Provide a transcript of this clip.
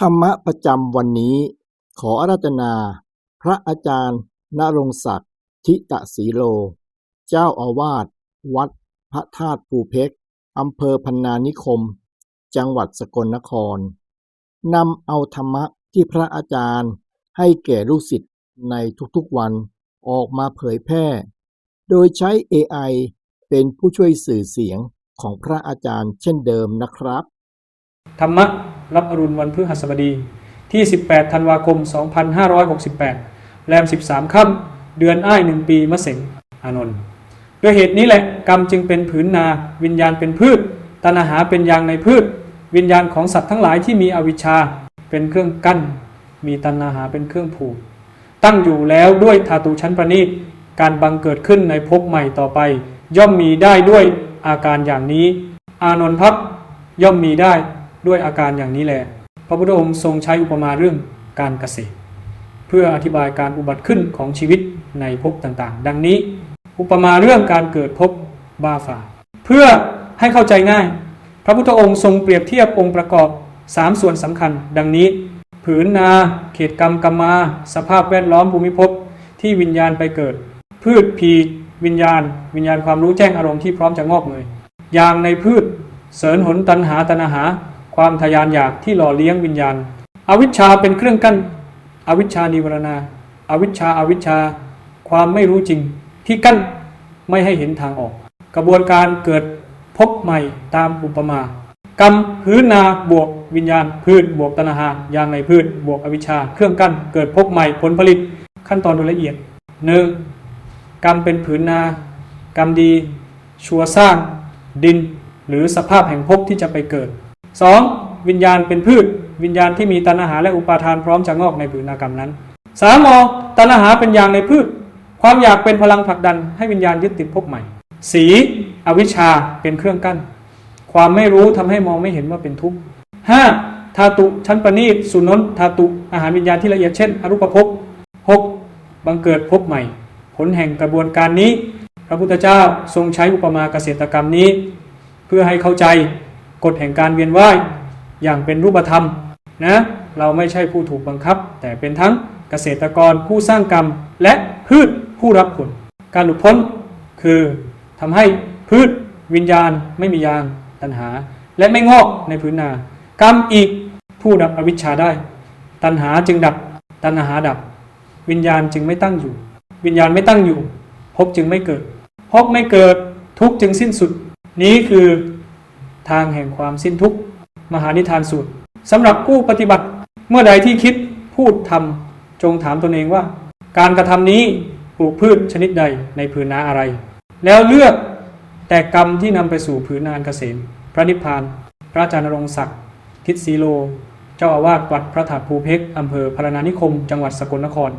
ธรรมะประจำวันนี้ขออาราธนาพระอาจารย์ณรงค์ศักดิ์ทิตสีโลเจ้าอาวาสวัดพระธาตุภูเพกอำเภอพรรณานิคมจังหวัดสกลนครนำเอาธรรมะที่พระอาจารย์ให้แก่ลูกศิษย์ในทุกๆวันออกมาเผยแพร่โดยใช้ AI เป็นผู้ช่วยสื่อเสียงของพระอาจารย์เช่นเดิมนะครับธรรมะรับอรุณวันพฤหัสบดีที่ 18 ธันวาคม 2568 แรม 13 ค่ำ เดือนอ้าย1 ปีมะเส็งอานนท์ด้วยเหตุนี้แหละกรรมจึงเป็นผืนนาวิญญาณเป็นพืชตัณหาเป็นยางในพืชวิญญาณของสัตว์ทั้งหลายที่มีอวิชชาเป็นเครื่องกั้นมีตัณหาเป็นเครื่องผูกตั้งอยู่แล้วด้วยธาตุชั้นประณีตการบังเกิดขึ้นในภพใหม่ต่อไปย่อมมีได้ด้วยอาการอย่างนี้อานนท์พับย่อมมีได้ด้วยอาการอย่างนี้แหละพระพุทธองค์ทรงใช้อุปมาเรื่องการเกษตรเพื่ออธิบายการอุบัติขึ้นของชีวิตในภพต่างๆดังนี้อุปมาเรื่องการเกิดภพบ้าฝ่าเพื่อให้เข้าใจง่ายพระพุทธองค์ทรงเปรียบเทียบองค์ประกอบ3ส่วนสำคัญดังนี้ผืนนาเขตกรรมกรรมาสภาพแวดล้อมภูมิภพที่วิญญาณไปเกิดพืชพีวิญญาณความรู้แจ้งอารมณ์ที่พร้อมจะงอกเงยอย่างในพืชเสริญหนตัณหาความทยานอยากที่หล่อเลี้ยงวิญญาณอวิชชาเป็นเครื่องกั้นอวิชชานิวรณาอวิชชาความไม่รู้จริงที่กั้นไม่ให้เห็นทางออกกระบวนการเกิดพบใหม่ตามอุปมากรรมพื้นนาบวกวิญญาณพืชบวกตัณหาอย่างในพืชบวกอวิชชาเครื่องกั้นเกิดพบใหม่ผลผลิตขั้นตอนโดยละเอียด1กรรมเป็นผืนนากรรมดีชัวสร้างดินหรือสภาพแห่งภพที่จะไปเกิด2วิญญาณเป็นพืชวิญญาณที่มีตัณหาและอุปาทานพร้อมจะงอกในผืนนากรรมนั้น3ตัณหาเป็นยางในพืชความอยากเป็นพลังผลักดันให้วิญญาณยึดติดภพใหม่อวิชชาเป็นเครื่องกั้นความไม่รู้ทำให้มองไม่เห็นว่าเป็นทุกข์5ธาตุชั้นประณีตสุนนธาตุอาหารวิญญาณที่ละเอียดเช่นอรูปภพ6บังเกิดภพใหม่ผลแห่งกระบวนการนี้พระพุทธเจ้าทรงใช้อุปมาเกษตรกรรมนี้เพื่อให้เข้าใจกฎแห่งการเวียนว่ายอย่างเป็นรูปธรรมนะเราไม่ใช่ผู้ถูกบังคับแต่เป็นทั้งเกษตรกรผู้สร้างกรรมและพืชผู้รับผลการหลุดพ้นคือทำให้พืชวิญญาณไม่มียางตัณหาและไม่งอกในผืนนากรรมอีกผู้ดับอวิชชาได้ตัณหาจึงดับตัณหาดับวิญญาณจึงไม่ตั้งอยู่วิญญาณไม่ตั้งอยู่ภพจึงไม่เกิดภพไม่เกิดทุกข์จึงสิ้นสุดนี้คือทางแห่งความสิ้นทุกข์มหานิทานสูตรสำหรับผู้ปฏิบัติเมื่อใดที่คิดพูดทำจงถามตนเองว่าการกระทำนี้ปลูกพืชชนิดใดในผืนนาอะไรแล้วเลือกแต่กรรมที่นำไปสู่ผืนนาเกษมพระนิพพานพระอาจารย์ณรงค์ศักดิ์ทิตสีโลเจ้าอาวาสวัดพระธาตุภูเพกอำเภอพรรณานิคมจังหวัดสกลนคร